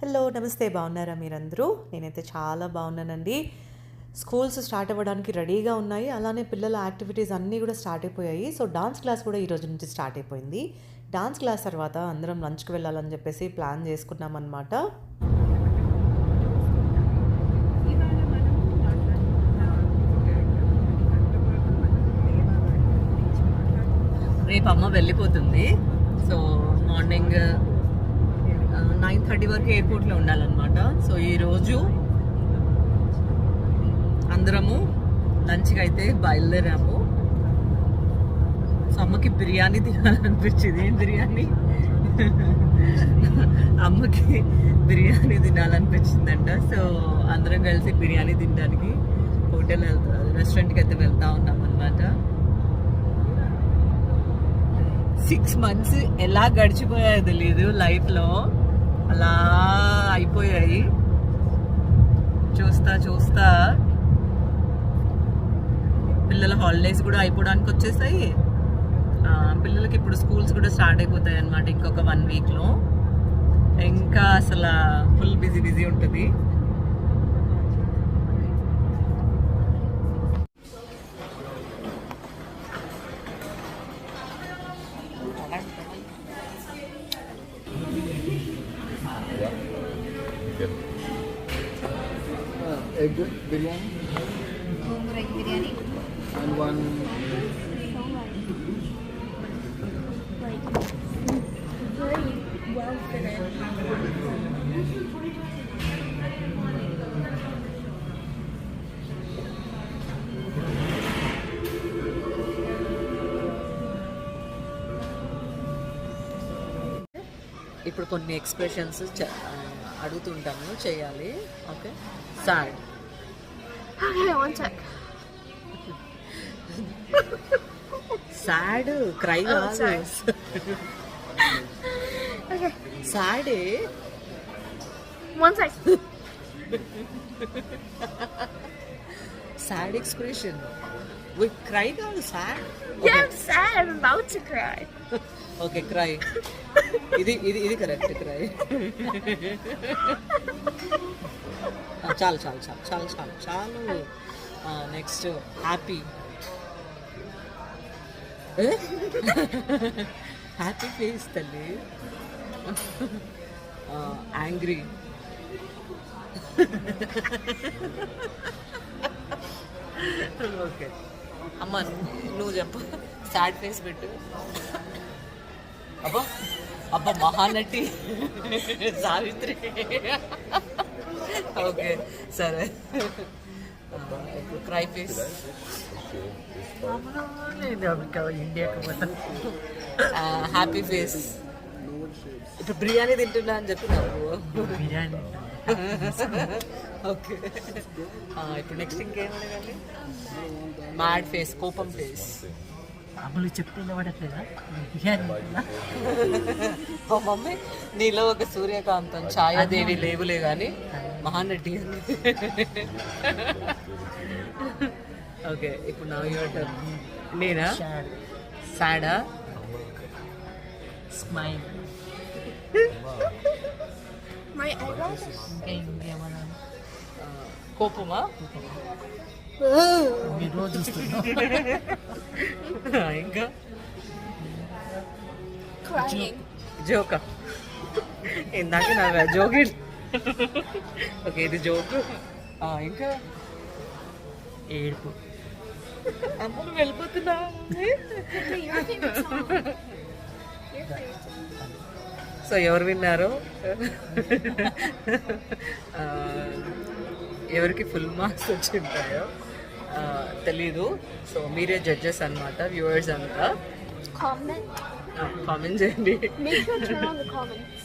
Hello నమస్తే బాగున్నారా మీరందరూ? నేనైతే చాలా బాగున్నానండి. స్కూల్స్ స్టార్ట్ అవ్వడానికి రెడీగా ఉన్నాయి. అలానే పిల్లల యాక్టివిటీస్ అన్నీ కూడా స్టార్ట్ అయిపోయాయి. సో డాన్స్ క్లాస్ కూడా ఈ రోజు నుంచి స్టార్ట్ అయిపోయింది. డాన్స్ క్లాస్ తర్వాత అందరం లంచ్కి వెళ్ళాలని చెప్పేసి ప్లాన్ చేసుకున్నామన్నమాట. రేపు అమ్మ వెళ్ళిపోతుంది. సో మార్నింగ్ 9:30 వరకు ఎయిర్పోర్ట్లో ఉండాలన్నమాట. సో ఈరోజు అందరము లంచ్కి అయితే బయలుదేరాము. సో అమ్మకి బిర్యానీ తినాలనిపించింది. ఏం బిర్యానీ? అమ్మకి బిర్యానీ తినాలనిపించిందంట. సో అందరం కలిసి బిర్యానీ తినడానికి రెస్టారెంట్కి అయితే వెళ్తా ఉన్నాం అన్నమాట. 6 months ఎలా గడిచిపోయాయో తెలియదు లైఫ్లో, అలా అయిపోయాయి. చూస్తా పిల్లల హాలిడేస్ కూడా అయిపోవడానికి వచ్చేసాయి. పిల్లలకి ఇప్పుడు స్కూల్స్ కూడా స్టార్ట్ అయిపోతాయి అన్నమాట ఇంకొక 1 weekలో. ఇంకా అసలు ఫుల్ బిజీ ఉంటుంది. Egg biryani Egg biryani and one very well fitted. ఇప్పుడు కొన్ని ఎక్స్ప్రెషన్స్ అడుగుతుంటాను, చేయాలి. Okay, sad. Okay, one sec. Sad cry కాదు. sorry. Okay, సాడే. one sec. Sad expression. Cry కాదు, sad. Yeah, I'm sad. I'm about to cry. Okay, cry. ఇది correct, cry. చాలు. Next happy. Happy face తల్లి. Angry. Okay అమ్మ, నువ్వు చెప్పు. Sad face పెట్టు. అబ్బా మహానటి సావిత్రి. ఓకే సరే. ఇప్పుడు క్రై ఫేస్. Happy face. ఇప్పుడు బిర్యానీ తింటున్నా అని చెప్పి నాకు బిర్యానీ. ఓకే, ఇప్పుడు నెక్స్ట్ ఇంకేం అడగాలి? మ్యాడ్ ఫేస్, కోపం ఫేస్. అమ్మలు చెప్తే పడట్లేదా? మమ్మీ నీలో ఒక సూర్యకాంతం, ఛాయాదేవి లేవులే కానీ మహానటి. ఓకే, ఇప్పుడు నా నేనా? సాడా? స్మైల్. My eyebrows. ఇంకేమన్నా కోపమా? మీరు రోజు చూస్తున్నా. ఇంకా Crying. జోకా? ఇందాక నా జోక్. ఓకే, ఇది జోక్. ఇంకా ఏడుపు. అమ్మలు వెళ్ళిపోతున్నా. Okay, your favorite song. Your favorite song. So ఎవరు విన్నారు? ఎవరికి ఫుల్ మార్క్స్ వచ్చి ఉంటాయో తెలీదు. సో మీరే జడ్జెస్ అన్నమాట, వ్యూవర్స్ అంతా. Comment. కామెంట్ చేయండి. Make sure to turn on the comments.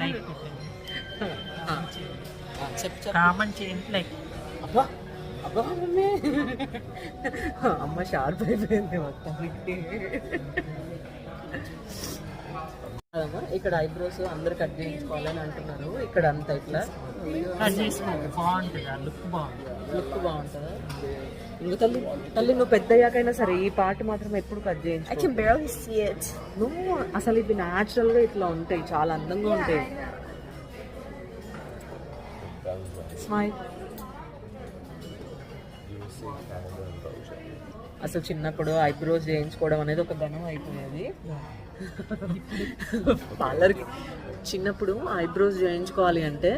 Like కొట్టండి. చెప్పు. కామెంట్ చేయండి, లైక్. అబ్బా మమ్మీ, అమ్మ షార్ప్ అయిపోయింది మొత్తానికి. ఇక్కడ ఐబ్రోస్ అందరు కట్ చేయించుకోవాలని అంటున్నారు. ఇక్కడ అంతా ఇట్లా కట్ చేసుకోండి, బాగుంటుంది. లుక్ బాగుంటుంది. లుక్ బాగుంటుందా? ఇంకో తల్లి నువ్వు పెద్ద అయ్యాకైనా సరే ఈ పార్ట్ మాత్రం ఎప్పుడు కట్ I చేయించు. can barely see it. నువ్వు అసలు ఇవి న్యాచురల్గా ఇట్లా ఉంటాయి, చాలా అందంగా ఉంటాయి. స్మైల్. అసలు చిన్నప్పుడు ఐబ్రోస్ చేయించుకోవడం అనేది ఒక ఘనం అయిపోయేది. పార్లర్కి చిన్నప్పుడు ఐబ్రోస్ చేయించుకోవాలి అంటే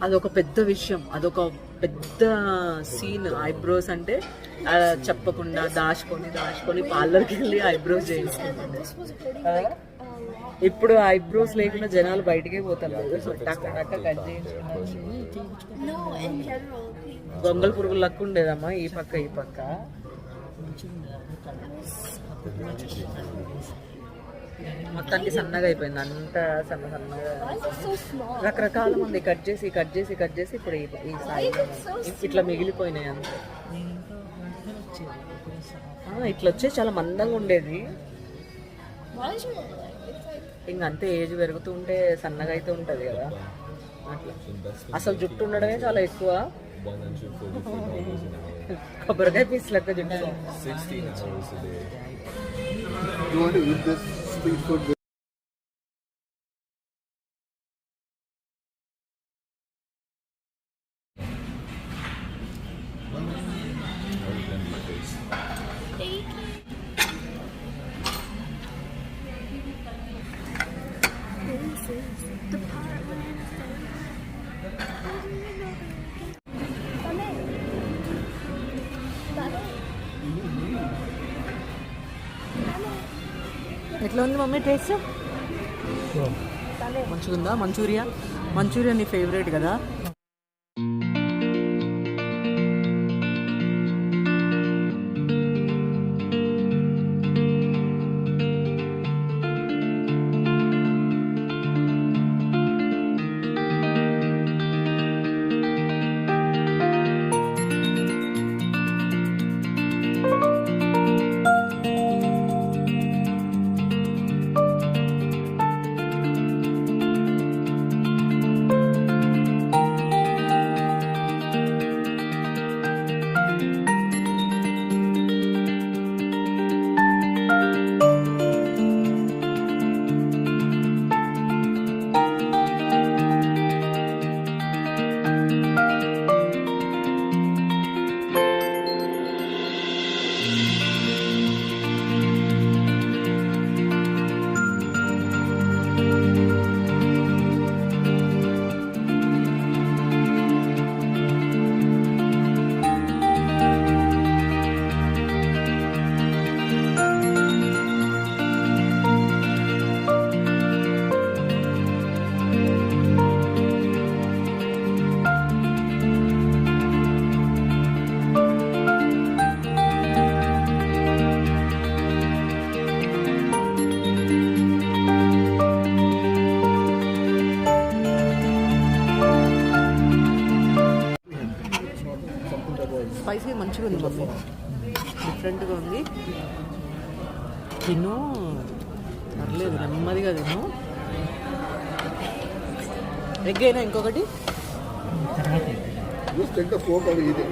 అదొక పెద్ద విషయం, అదొక పెద్ద సీన్. ఐబ్రోస్ అంటే చెప్పకుండా దాచుకొని పార్లర్కి వెళ్ళి ఐబ్రోస్ చేయించుకుంటుండే. ఇప్పుడు ఐబ్రోస్ లేకుండా జనాలు బయటికే పోతారు, టక్క కట్ చేయించుకున్నారు. No, in general. దొంగల పురుగులు లక్కు ఉండేదమ్మా ఈ పక్క ఈ పక్క. మొత్తానికి సన్నగా అయిపోయింది, అంత సన్నగా. Why is it so small? రకరకాల మంది కట్ చేసి ఇప్పుడు ఈ సాయి ఇట్లా మిగిలిపోయినాయి అంతే. ఇట్లా వచ్చే చాలా మందంగా ఉండేది. Why is your like? It's like. ఇంకంతే ఏజ్ పెరుగుతూ ఉంటే సన్నగా అయితే ఉంటుంది కదా అట్లా. అసలు జుట్టు ఉండడమే చాలా ఎక్కువ. కొబ్బరికాయ పీస్ లెక్క జుట్టు. 16 hours a day. You want to eat this street food? This is the part when it's ఎట్లా ఉంది మమ్మీ టేస్ట్? మంచిగా ఉందా? మంచూరియా నీ ఫేవరెట్ కదా. స్పైసీ మంచిగా ఉంది మమ్మీ, డిఫరెంట్గా ఉంది. తిను, పర్లేదు, నెమ్మదిగా తిను. ఎగ్ అయినా ఇంకొకటి. Just take the fork and eat it.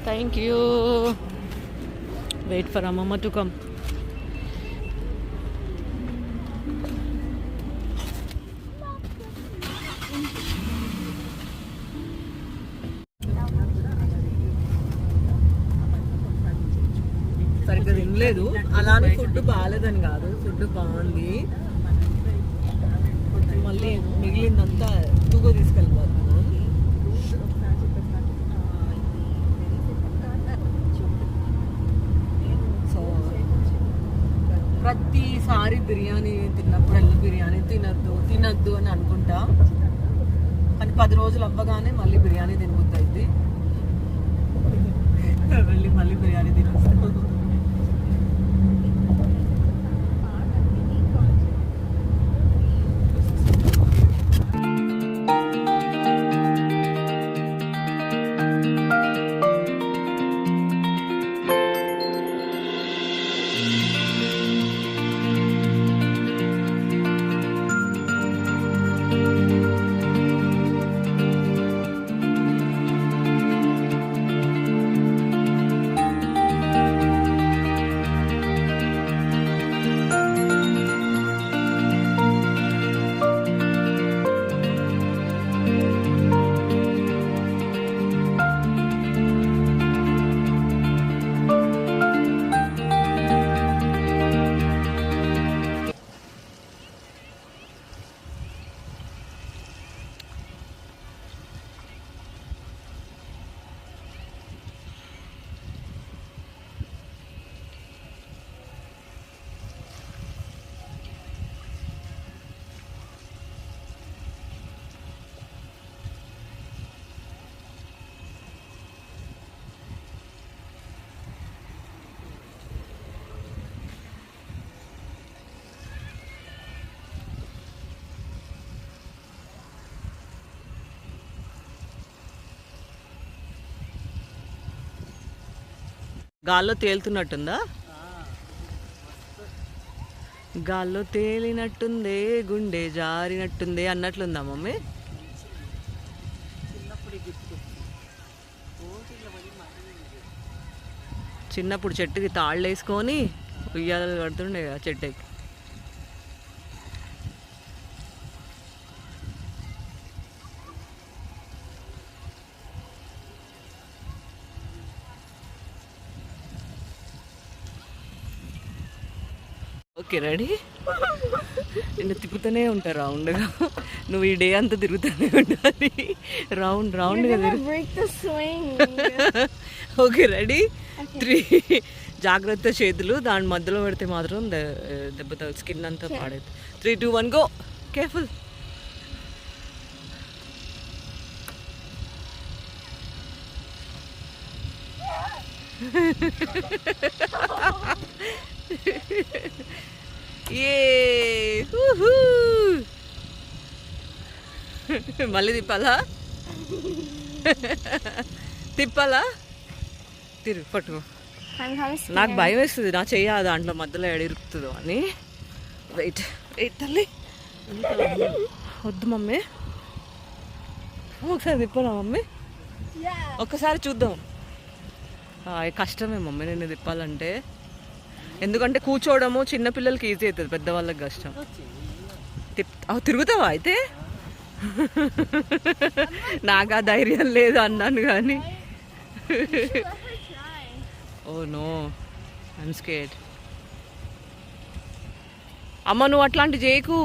Thank you. Wait for Mama to come. సరిగ్గా తినలేదు, అలానే ఫుడ్ బాగాలేదని కాదు, ఫుడ్ బాగుంది. మళ్ళీ మిగిలిందంతా ఎక్కువగా తీసుకెళ్ళిపోతున్నాను. సో ప్రతిసారి బిర్యానీ తిన్నప్పుడు బిర్యానీ తినద్దు అని అనుకుంటా, కానీ 10 రోజులు అవ్వగానే మళ్ళీ బిర్యానీ తినబుద్ధి అయింది. మళ్ళీ బిర్యానీ తినొస్తాను. గాల్లో తేలుతున్నట్టుందా? గాల్లో తేలినట్టుందే గుండె జారినట్టుందే అన్నట్లుందా మమ్మీ? చిన్నప్పుడు చెట్టుకి తాళ్ళు వేసుకొని ఉయ్యాలలు కడుతుండే కదా చెట్టుకి. Okay ready? నిన్ను తిప్పుతూనే ఉంటా రౌండ్గా. నువ్వు ఈ డే అంతా తిరుగుతూనే ఉండాలి రౌండ్ రౌండ్గా తిరుగు. break the swing. Okay ready? 3 జాగ్రత్త చేతులు దాని మధ్యలో పెడితే మాత్రం దెబ్బతో స్కిన్ అంతా పాడైతే. 3, 2, 1 గో. కేర్ఫుల్. మళ్ళీ తిప్పాలా? తిప్పాలా? తిరుగు పట్టుకో. I'm kind of నాకు భయం వేస్తుంది నా చెయ్య దాంట్లో మధ్యలో ఎడిరుకుతుందో అని. వెయిట్ వెయిట్ తల్లి, వద్దు మమ్మీ. ఒకసారి తిప్పాలా మమ్మీ? ఒక్కసారి చూద్దాం. కష్టమే మమ్మీ నేను తిప్పాలంటే, ఎందుకంటే కూర్చోవడము చిన్నపిల్లలకి ఈజీ అవుతుంది, పెద్దవాళ్ళకి కష్టం. తిరుగుతావా అయితే? నాకు ఆ ధైర్యం లేదు అన్నాను కానీ. Oh no, I'm scared. అమ్మ నువ్వు అట్లాంటి చేయకు.